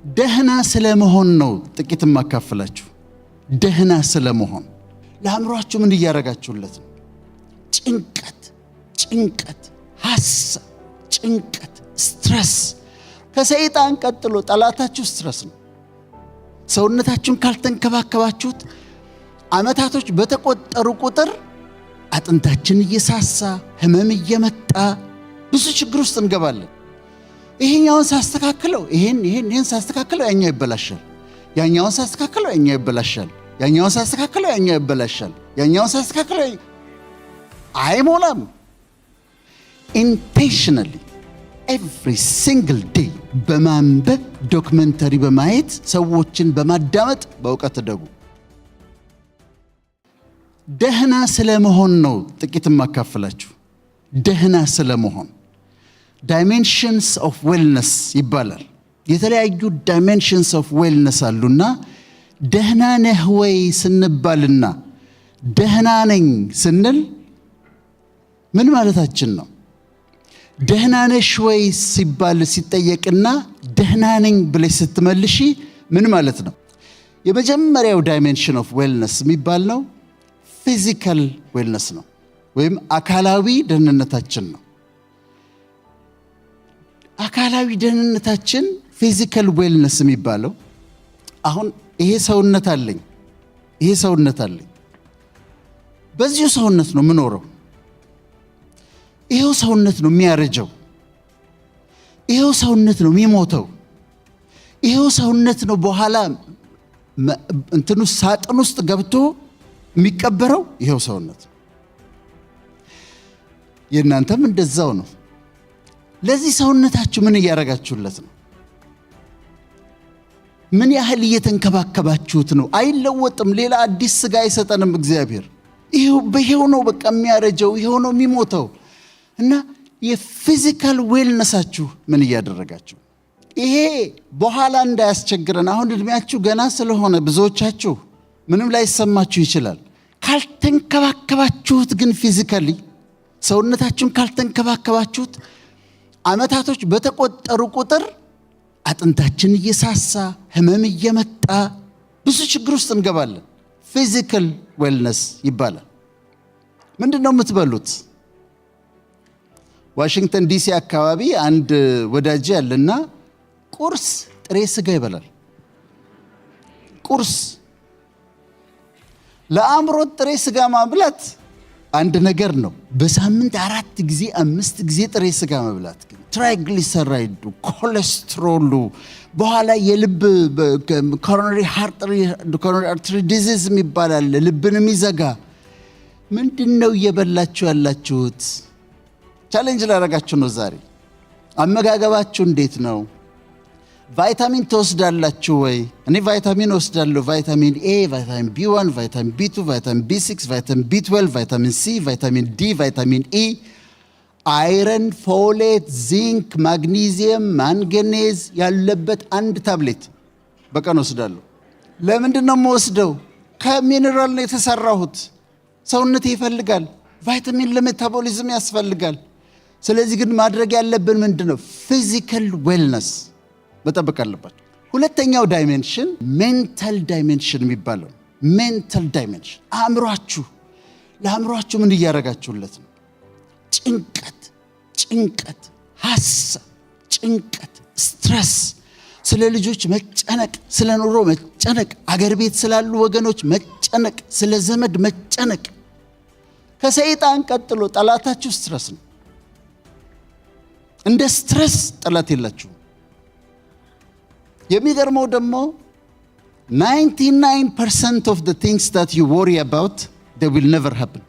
ደህና ስለመሆን ነው ጥቂት ማካፈላችሁ። ደህና ስለመሆን ለአእምሮአችሁ ምን እያረጋችሁለት ነው? ጭንቀት፣ ሐሳብ፣ ጭንቀት፣ ስትረስ። ከሰይጣን ቀጥሎ ጠላታችሁ ስትረስ ነው። ሰውነታችሁን ካልተንከባከባችሁት አመታቶች በተቆጠሩ ቁጥር አጥንታችን እየሳሳ ህመም እየመጣ ብዙ ችግር ውስጥ እንገባለን። ይሄኛውን ሳስተካክለው ይሄን ሳስተካክለው ያኛው ይበላሻል፣ ያኛውን ሳስተካክለው ያኛው ይበላሻል፣ ያኛውን ሳስተካክለው ያኛው ይበላሻል፣ ያኛውን ሳስተካክለው አይሞላም። intentionally every single day በማንበብ ዶክመንተሪ በማየት ሰዎችን በማዳመጥ በእውቀት ደጉ። ደህና ስለመሆን ነው ጥቂት ማካፈላችሁ። ደህና ስለመሆን dimensions of wellness ይባላል። የተለያዩ dimensions of wellness አሉና ደህና ነህ ወይ ስንባልና ደህና ነኝ ስንል ምን ማለታችን ነው? ደህና ነሽ ወይ ሲባል ሲጠየቅና ደህና ነኝ ብለሽ ስትመልሺ ምን ማለት ነው? የመጀመሪያው dimension of wellness የሚባል ነው ፊዚካል ዌልነስ ነው፣ ወይም አካላዊ ደህንነታችን ነው። አካላዊ ደህንነታችን ፊዚካል ዌልነስ የሚባለው አሁን ይሄ ሰውነት አለኝ፣ በዚሁ ሰውነት ነው የምኖረው። ይሄው ሰውነት ነው የሚያረጀው፣ ይሄው ሰውነት ነው የሚሞተው፣ ይሄው ሰውነት ነው በኋላ እንትኑ ሳጥን ውስጥ ገብቶ የሚቀበረው ይሄው ሰውነት። የእናንተም እንደዛው ነው። ለዚህ ሰውነታችሁ ምን እያረጋችሁለት ነው? ምን ያህል እየተንከባከባችሁት ነው? አይለወጥም። ሌላ አዲስ ስጋ አይሰጠንም እግዚአብሔር። ይሄው ነው በቃ የሚያረጀው፣ ይሄው ነው የሚሞተው። እና የፊዚካል ዌልነሳችሁ ምን እያደረጋችሁ? ይሄ በኋላ እንዳያስቸግረን። አሁን እድሜያችሁ ገና ስለሆነ ብዙዎቻችሁ ምንም ላይሰማችሁ ይችላል። ካልተንከባከባችሁት ግን ፊዚካሊ ሰውነታችሁን ካልተንከባከባችሁት አመታቶች በተቆጠሩ ቁጥር አጥንታችን እየሳሳ ህመም እየመጣ ብዙ ችግር ውስጥ እንገባለን። ፊዚካል ዌልነስ ይባላል። ምንድነው የምትበሉት? ዋሽንግተን ዲሲ አካባቢ አንድ ወዳጅ ያለና ቁርስ ጥሬ ስጋ ይበላል። ቁርስ ለአእምሮ ጥሬ ስጋ ማብላት አንድ ነገር ነው። በሳምንት 4 ጊዜ 5 ጊዜ ጥሬ ስጋ መብላት ግን ትራይግሊሰራይዱ፣ ኮሌስትሮሉ፣ በኋላ የልብ ኮሮነሪ አርተሪ ዲዚዝ የሚባላል ልብን የሚዘጋ። ምንድነው እየበላችሁ ያላችሁት? ቻሌንጅ ላደርጋችሁ ነው ዛሬ። አመጋገባችሁ እንዴት ነው? ቫይታሚን ትወስዳላችሁ ወይ? እኔ ቫይታሚን ወስዳለሁ። ቫይታሚን ኤ፣ ቫይታሚን ቢ1፣ ቫይታሚን ቢ2፣ ቫይታሚን ቢ6፣ ቫይታሚን ቢ12፣ ቫይታሚን ሲ፣ ቫይታሚን ዲ፣ ቫይታሚን ኢ፣ አይረን፣ ፎሌት፣ ዚንክ፣ ማግኒዚየም፣ ማንገኔዝ ያለበት አንድ ታብሌት በቀን ወስዳለሁ። ለምንድን ነው የምወስደው? ከሚነራል ነው የተሰራሁት። ሰውነቴ ይፈልጋል። ቫይታሚን ለሜታቦሊዝም ያስፈልጋል። ስለዚህ ግን ማድረግ ያለብን ምንድነው? ፊዚካል ዌልነስ መጠበቅ አለባችሁ። ሁለተኛው ዳይሜንሽን ሜንታል ዳይሜንሽን የሚባለው። ሜንታል ዳይሜንሽን ለአእምሮአችሁ ምን እያረጋችሁለት ነው? ጭንቀት፣ ሐሳብ፣ ጭንቀት፣ ስትረስ፣ ስለ ልጆች መጨነቅ፣ ስለ ኑሮ መጨነቅ፣ አገር ቤት ስላሉ ወገኖች መጨነቅ፣ ስለ ዘመድ መጨነቅ። ከሰይጣን ቀጥሎ ጠላታችሁ ስትረስ ነው። እንደ ስትረስ ጠላት የላችሁም። የሚገርመው ደግሞ 99% of the things that you worry about they will never happen።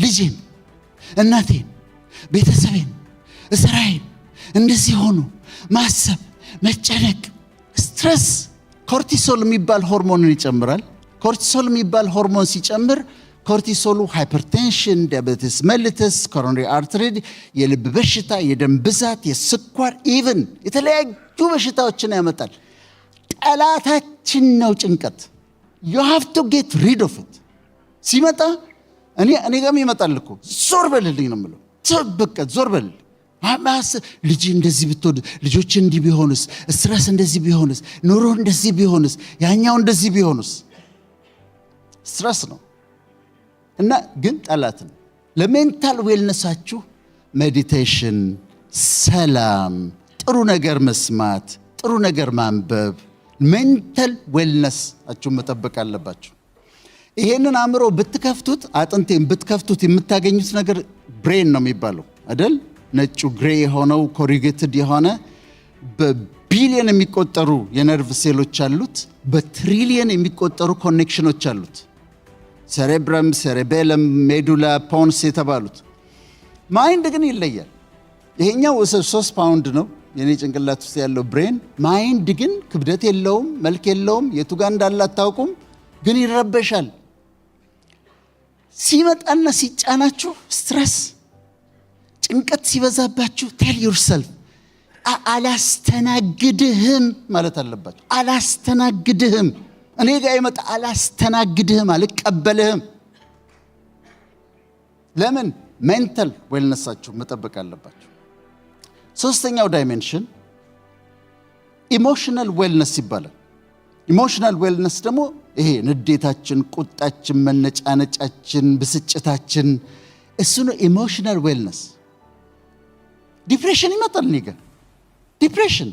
ልጄን፣ እናቴን፣ ቤተሰቤን፣ እስራኤል እንደዚህ ሆኑ ማሰብ፣ መጨነቅ፣ ስትረስ ኮርቲሶል የሚባል ሆርሞንን ይጨምራል። ኮርቲሶል የሚባል ሆርሞን ሲጨምር ኮርቲሶሉ ሃይፐርቴንሽን፣ ዲያቤቲስ ሜሊተስ፣ ኮሮነሪ አርተሪ፣ የልብ በሽታ፣ የደም ብዛት፣ የስኳር ኢቭን የተለያዩ በሽታዎችን ያመጣል። ጠላታችን ነው ጭንቀት። you have to get rid of it። ሲመጣ እኔ ጋርም ይመጣል እኮ ዞር በልልኝ ነው የምለው። በቃ ዞር በልልኝ። ልጅ እንደዚህ ብትወድ፣ ልጆች እንዲህ ቢሆንስ፣ ስትረስ እንደዚህ ቢሆንስ፣ ኑሮ እንደዚህ ቢሆንስ፣ ያኛው እንደዚህ ቢሆንስ። ስትረስ ነው እና ግን ጠላት ነው። ለሜንታል ዌልነሳችሁ ሜዲቴሽን፣ ሰላም፣ ጥሩ ነገር መስማት፣ ጥሩ ነገር ማንበብ፣ ሜንታል ዌልነሳችሁ መጠበቅ አለባችሁ። ይሄንን አእምሮ ብትከፍቱት፣ አጥንቴን ብትከፍቱት የምታገኙት ነገር ብሬን ነው የሚባለው አይደል? ነጩ ግሬ የሆነው ኮሪጌትድ የሆነ በቢሊየን የሚቆጠሩ የነርቭ ሴሎች አሉት። በትሪሊየን የሚቆጠሩ ኮኔክሽኖች አሉት። ሴሬብረም፣ ሴሬቤለም፣ ሜዱላ፣ ፖንስ የተባሉት። ማይንድ ግን ይለያል። ይሄኛው 3 ፓውንድ ነው የኔ ጭንቅላት ውስጥ ያለው ብሬን። ማይንድ ግን ክብደት የለውም፣ መልክ የለውም፣ የቱ ጋር እንዳለ አታውቁም፣ ግን ይረበሻል። ሲመጣና ሲጫናችሁ ስትረስ፣ ጭንቀት ሲበዛባችሁ ቴል ዩርሰልፍ አላስተናግድህም ማለት አለባችሁ። አላስተናግድህም፣ እኔ ጋር ይመጣ አላስተናግድህም፣ አልቀበልህም። ለምን? ሜንታል ዌልነሳችሁ መጠበቅ አለባችሁ። ሶስተኛው ዳይሜንሽን ኢሞሽናል ዌልነስ ይባላል። ኢሞሽናል ዌልነስ ደግሞ ይሄ ንዴታችን፣ ቁጣችን፣ መነጫነጫችን፣ ብስጭታችን እሱ ነው ኢሞሽናል ዌልነስ። ዲፕሬሽን ይመጣል። እኔ ጋር ዲፕሬሽን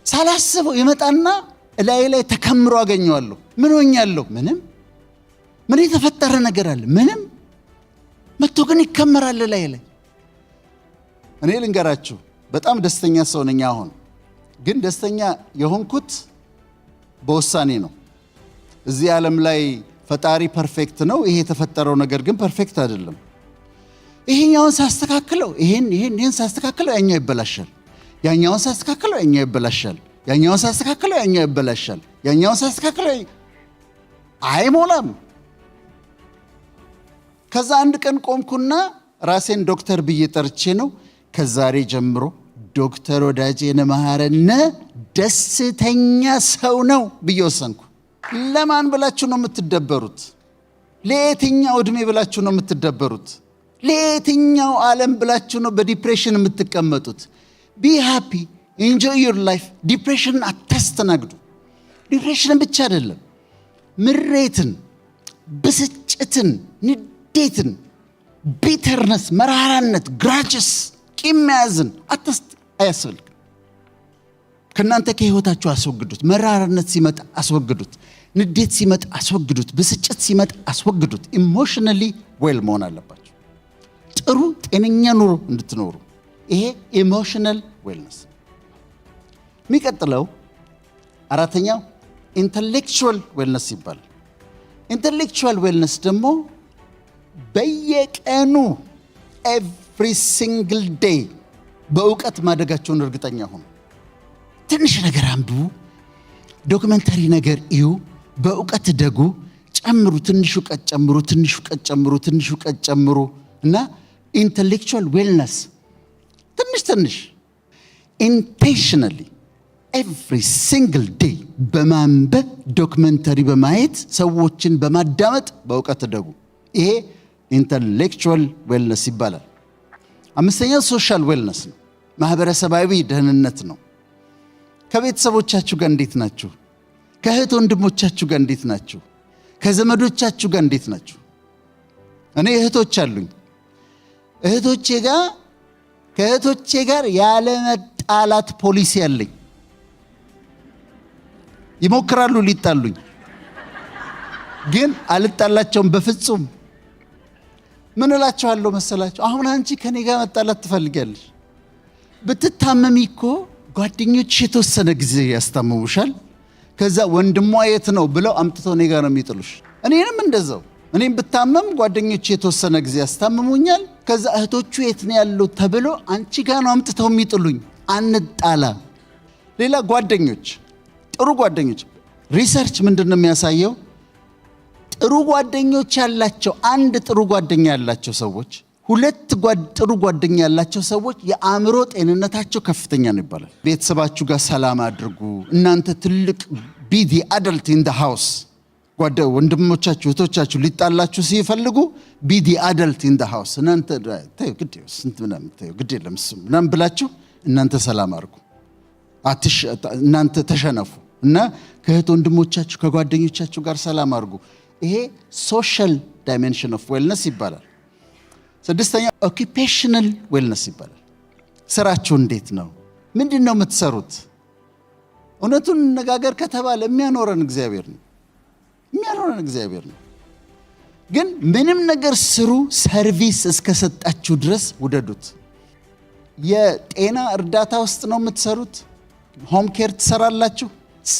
ሳላስበው ይመጣና እላይ ላይ ተከምሮ አገኘዋለሁ። ምን ሆኛለሁ? ምንም። ምን የተፈጠረ ነገር አለ? ምንም። መጥቶ ግን ይከመራል እላይ ላይ። እኔ ልንገራችሁ፣ በጣም ደስተኛ ሰው ነኝ። አሁን ግን ደስተኛ የሆንኩት በውሳኔ ነው። እዚህ ዓለም ላይ ፈጣሪ ፐርፌክት ነው። ይሄ የተፈጠረው ነገር ግን ፐርፌክት አይደለም። ይሄኛውን ሳስተካክለው ይሄን ሳስተካክለው ያኛው ይበላሻል። ያኛውን ሳስተካክለው ያኛው ይበላሻል። ያኛውን ሳስተካክለው ያኛው ይበላሻል። ያኛውን ሳስተካክለው አይሞላም። ከዛ አንድ ቀን ቆምኩና ራሴን ዶክተር ብዬ ጠርቼ ነው ከዛሬ ጀምሮ ዶክተር ወዳጄነ መሐረነ ደስተኛ ሰው ነው ብዬ ወሰንኩ። ለማን ብላችሁ ነው የምትደበሩት? ለየትኛው ዕድሜ ብላችሁ ነው የምትደበሩት? ለየትኛው ዓለም ብላችሁ ነው በዲፕሬሽን የምትቀመጡት? ቢ ሃፒ ኢንጆይ ዩር ላይፍ። ዲፕሬሽንን አታስተናግዱ። ዲፕሬሽንን ብቻ አይደለም፣ ምሬትን፣ ብስጭትን፣ ንዴትን፣ ቢተርነስ፣ መራራነት፣ ግራጅስ፣ ቂም መያዝን አያስፈልግም። ከእናንተ ከህይወታችሁ አስወግዱት። መራራነት ሲመጣ አስወግዱት። ንዴት ሲመጣ አስወግዱት። ብስጭት ሲመጣ አስወግዱት። ኢሞሽናሊ ዌል መሆን አለባችሁ፣ ጥሩ ጤነኛ ኑሮ እንድትኖሩ። ይሄ ኢሞሽናል ዌልነስ። የሚቀጥለው አራተኛው ኢንተሌክቹዋል ዌልነስ ይባላል። ኢንተሌክቹዋል ዌልነስ ደግሞ በየቀኑ ኤቭሪ ሲንግል ዴይ በእውቀት ማደጋቸውን እርግጠኛ ሁኑ። ትንሽ ነገር አንብቡ፣ ዶክመንታሪ ነገር እዩ፣ በእውቀት ደጉ፣ ጨምሩ፣ ትንሽ እውቀት ጨምሩ፣ ትንሽ እውቀት ጨምሩ፣ ትንሽ እውቀት ጨምሩ እና ኢንተሌክቹዋል ዌልነስ ትንሽ ኢንቴንሽናሊ ኤቭሪ ሲንግል ዴይ በማንበብ ዶክመንታሪ በማየት ሰዎችን በማዳመጥ በእውቀት ደጉ። ይሄ ኢንተሌክቹዋል ዌልነስ ይባላል። አምስተኛው ሶሻል ዌልነስ ነው። ማህበረሰባዊ ደህንነት ነው። ከቤተሰቦቻችሁ ጋር እንዴት ናችሁ? ከእህት ወንድሞቻችሁ ጋር እንዴት ናችሁ? ከዘመዶቻችሁ ጋር እንዴት ናችሁ? እኔ እህቶች አሉኝ። ከእህቶቼ ጋር ያለ መጣላት ፖሊሲ አለኝ። ይሞክራሉ ሊጣሉኝ፣ ግን አልጣላቸውም በፍጹም። ምን እላቸዋለሁ መሰላቸው? አሁን አንቺ ከኔ ጋር መጣላት ትፈልጊያለሽ? ብትታመሚ እኮ ጓደኞች የተወሰነ ጊዜ ያስታምሙሻል። ከዛ ወንድሟ የት ነው ብለው አምጥተው እኔ ጋር ነው የሚጥሉሽ። እኔንም እንደዛው። እኔም ብታመም ጓደኞች የተወሰነ ጊዜ ያስታምሙኛል። ከዛ እህቶቹ የት ነው ያለው ተብሎ አንቺ ጋር ነው አምጥተው የሚጥሉኝ። አንጣላ። ሌላ ጓደኞች፣ ጥሩ ጓደኞች፣ ሪሰርች ምንድን ነው የሚያሳየው? ጥሩ ጓደኞች ያላቸው፣ አንድ ጥሩ ጓደኛ ያላቸው ሰዎች፣ ሁለት ጥሩ ጓደኛ ያላቸው ሰዎች የአእምሮ ጤንነታቸው ከፍተኛ ነው ይባላል። ቤተሰባችሁ ጋር ሰላም አድርጉ። እናንተ ትልቅ ቢዚ አደልት ኢን ዘ ሃውስ ወንድሞቻችሁ እህቶቻችሁ ሊጣላችሁ ሲፈልጉ be the adult in the house እናንተ ታዩ ግድ የለም እሱ ምናምን ብላችሁ እናንተ ሰላም አድርጉ። እናንተ ተሸነፉ እና ከእህት ወንድሞቻችሁ ከጓደኞቻችሁ ጋር ሰላም አድርጉ። ይሄ ሶሻል ዳይሜንሽን ኦፍ ዌልነስ ይባላል። ስድስተኛ ኦኪፔሽናል ዌልነስ ይባላል። ስራችሁ እንዴት ነው? ምንድን ነው የምትሰሩት? እውነቱን ነጋገር ከተባለ የሚያኖረን እግዚአብሔር ነው። ግን ምንም ነገር ስሩ፣ ሰርቪስ እስከሰጣችሁ ድረስ ውደዱት። የጤና እርዳታ ውስጥ ነው የምትሰሩት፣ ሆም ኬር ትሰራላችሁ፣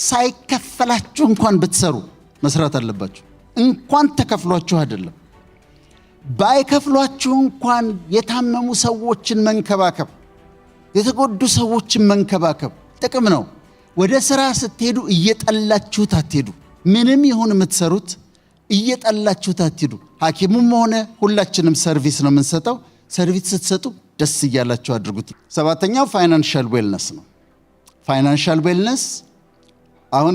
ሳይከፈላችሁ እንኳን ብትሰሩ መስራት አለባችሁ። እንኳን ተከፍሏችሁ አይደለም፣ ባይከፍሏችሁ እንኳን የታመሙ ሰዎችን መንከባከብ፣ የተጎዱ ሰዎችን መንከባከብ ጥቅም ነው። ወደ ስራ ስትሄዱ እየጠላችሁት አትሄዱ። ምንም ይሁን የምትሰሩት እየጠላችሁት አትሄዱ። ሐኪሙም ሆነ ሁላችንም ሰርቪስ ነው የምንሰጠው። ሰርቪስ ስትሰጡ ደስ እያላችሁ አድርጉት። ሰባተኛው ፋይናንሻል ዌልነስ ነው። ፋይናንሻል ዌልነስ አሁን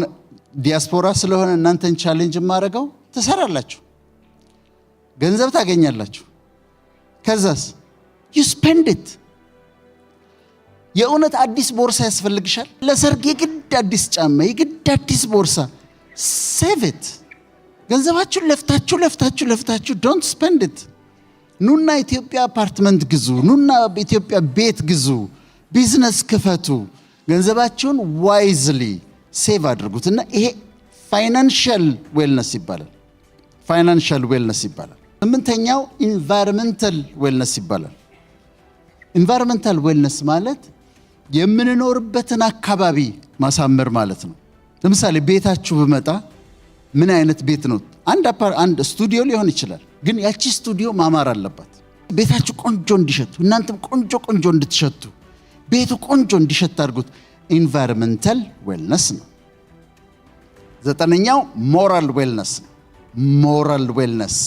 ዲያስፖራ ስለሆነ እናንተን ቻሌንጅ የማደርገው ትሰራላችሁ፣ ገንዘብ ታገኛላችሁ። ከዛስ ዩ ስፔንድ ኢት። የእውነት አዲስ ቦርሳ ያስፈልግሻል? ለሰርግ የግድ አዲስ ጫማ፣ የግድ አዲስ ቦርሳ። ሴቭ ኢት። ገንዘባችሁን ለፍታችሁ ዶንት ስፔንድ ኢት። ኑና ኢትዮጵያ አፓርትመንት ግዙ፣ ኑና ኢትዮጵያ ቤት ግዙ፣ ቢዝነስ ክፈቱ። ገንዘባችሁን ዋይዝሊ ሴቭ አድርጉትና ይሄ ፋይናንሻል ዌልነስ ይባላል። ስምንተኛው ኢንቫይሮንመንታል ዌልነስ ይባላል። ኢንቫይሮንመንታል ዌልነስ ማለት የምንኖርበትን አካባቢ ማሳመር ማለት ነው። ለምሳሌ ቤታችሁ ብመጣ ምን አይነት ቤት ነው? አንድ ስቱዲዮ ሊሆን ይችላል፣ ግን ያቺ ስቱዲዮ ማማር አለባት። ቤታችሁ ቆንጆ እንዲሸቱ፣ እናንተም ቆንጆ እንድትሸቱ፣ ቤቱ ቆንጆ እንዲሸት አድርጉት። ኢንቫይሮንመንታል ዌልነስ ነው። ዘጠነኛው ሞራል ዌልነስ ነው። ሞራል ዌልነስ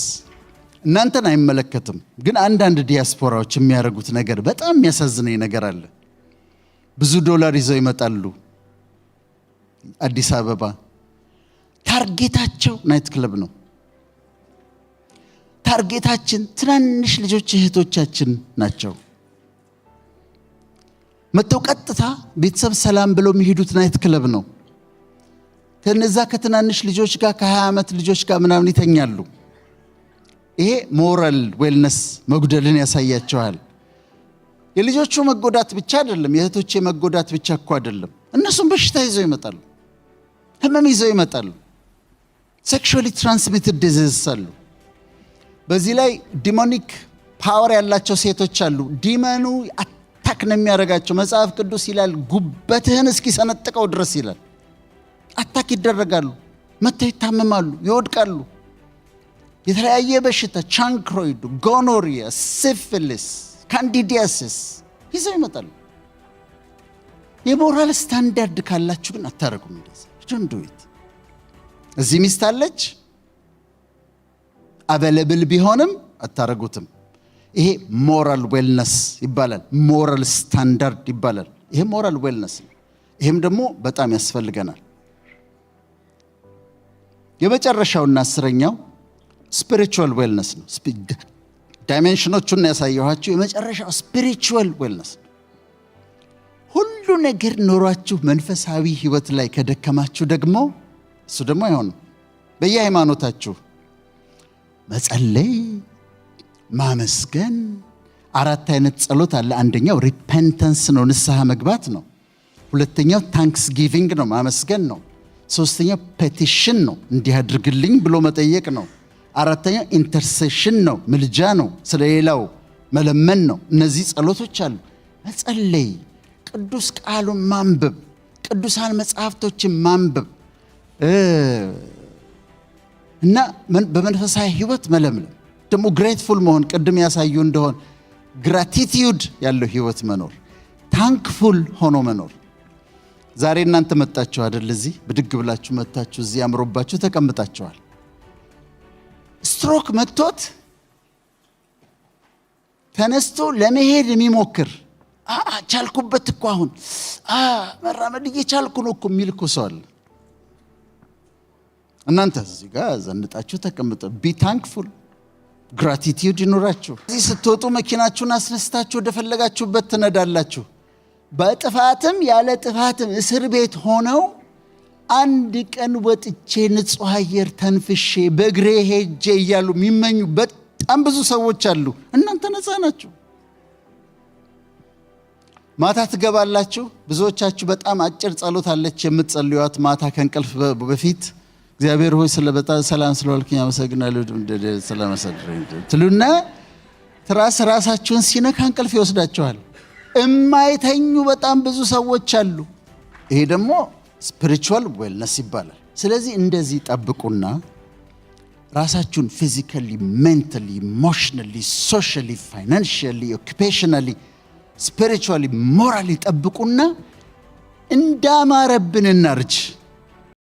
እናንተን አይመለከትም፣ ግን አንዳንድ ዲያስፖራዎች የሚያደርጉት ነገር በጣም የሚያሳዝነኝ ነገር አለ። ብዙ ዶላር ይዘው ይመጣሉ አዲስ አበባ። ታርጌታቸው ናይት ክለብ ነው። ታርጌታችን ትናንሽ ልጆች እህቶቻችን ናቸው። መተው ቀጥታ ቤተሰብ ሰላም ብለው የሚሄዱት ናይት ክለብ ነው። ከነዛ ከትናንሽ ልጆች ጋር ከ20 ዓመት ልጆች ጋር ምናምን ይተኛሉ። ይሄ ሞራል ዌልነስ መጉደልን ያሳያቸዋል። የልጆቹ መጎዳት ብቻ አይደለም፣ የእህቶቼ መጎዳት ብቻ እኮ አይደለም። እነሱም በሽታ ይዘው ይመጣሉ፣ ህመም ይዘው ይመጣሉ። ሴክሹዋሊ ትራንስሚትድ ዲዚዝ አሉ። በዚህ ላይ ዲሞኒክ ፓወር ያላቸው ሴቶች አሉ። ዲመኑ አታክ ነው የሚያደርጋቸው። መጽሐፍ ቅዱስ ይላል ጉበትህን እስኪሰነጥቀው ድረስ ይላል። አታክ ይደረጋሉ፣ መተው ይታመማሉ፣ ይወድቃሉ። የተለያየ በሽታ ቻንክሮይድ፣ ጎኖሪያ፣ ሲፊሊስ፣ ካንዲዲያሲስ ይዘው ይመጣሉ። የሞራል ስታንዳርድ ካላችሁ ግን አታረጉም። እንደዚህ ዶንት ዱ ኢት። እዚህ ሚስት አለች አቬለብል ቢሆንም አታረጉትም። ይሄ ሞራል ዌልነስ ይባላል። ሞራል ስታንዳርድ ይባላል። ይሄ ሞራል ዌልነስ ነው። ይሄም ደግሞ በጣም ያስፈልገናል። የመጨረሻውና አስረኛው ስፒሪቹዋል ዌልነስ ነው። ዳይሜንሽኖቹን ያሳየኋችሁ። የመጨረሻው ስፒሪቹዋል ዌልነስ ነው። ሁሉ ነገር ኖሯችሁ መንፈሳዊ ህይወት ላይ ከደከማችሁ ደግሞ እሱ ደግሞ አይሆንም። በየሃይማኖታችሁ መጸለይ፣ ማመስገን፣ 4 አይነት ጸሎት አለ። አንደኛው ሪፔንተንስ ነው፣ ንስሐ መግባት ነው። ሁለተኛው ታንክስ ጊቪንግ ነው፣ ማመስገን ነው። ሶስተኛው ፔቲሽን ነው፣ እንዲህ አድርግልኝ ብሎ መጠየቅ ነው። አራተኛው ኢንተርሴሽን ነው፣ ምልጃ ነው፣ ስለሌላው መለመን ነው። እነዚህ ጸሎቶች አሉ። መጸለይ፣ ቅዱስ ቃሉን ማንበብ፣ ቅዱሳን መጽሐፍቶችን ማንበብ እና በመንፈሳዊ ህይወት መለምለም፣ ደግሞ ግሬትፉል መሆን፣ ቅድም ያሳዩ እንደሆን ግራቲቲዩድ ያለው ህይወት መኖር፣ ታንክፉል ሆኖ መኖር። ዛሬ እናንተ መጣችሁ አይደል? እዚህ ብድግ ብላችሁ መጣችሁ፣ እዚህ አምሮባችሁ ተቀምጣችኋል። ስትሮክ መጥቶት ተነስቶ ለመሄድ የሚሞክር ቻልኩበት እኮ አሁን መራመድ እየቻልኩ ነው እኮ የሚል እኮ ሰው አለ። እናንተ እዚህ ጋር ዘንጣችሁ ተቀምጡ። ቢ ታንክፉል፣ ግራቲቲዩድ ይኖራችሁ። እዚህ ስትወጡ መኪናችሁን አስነስታችሁ ወደ ፈለጋችሁበት ትነዳላችሁ። በጥፋትም ያለ ጥፋትም እስር ቤት ሆነው አንድ ቀን ወጥቼ ንጹህ አየር ተንፍሼ በእግሬ ሄጄ እያሉ የሚመኙ በጣም ብዙ ሰዎች አሉ። እናንተ ነፃ ናችሁ። ማታ ትገባላችሁ። ብዙዎቻችሁ በጣም አጭር ጸሎት አለች የምትጸልዩት ማታ ከእንቅልፍ በፊት እግዚአብሔር ሆይ ስለበጣም ሰላም ስለዋልክኝ አመሰግናለሁ ስለመሰደረኝ ትሉና ራሳችሁን ሲነካ እንቅልፍ ይወስዳችኋል። እማይተኙ በጣም ብዙ ሰዎች አሉ። ይሄ ደግሞ ስፒሪቹዋል ዌልነስ ይባላል። ስለዚህ እንደዚህ ጠብቁና ራሳችሁን ፊዚካሊ፣ ሜንታሊ፣ ኢሞሽናሊ፣ ሶሻሊ፣ ፋይናንሻሊ፣ ኦኩፔሽናሊ፣ ስፒሪቹዋሊ፣ ሞራሊ ጠብቁና እንዳማረብን እናርጅ።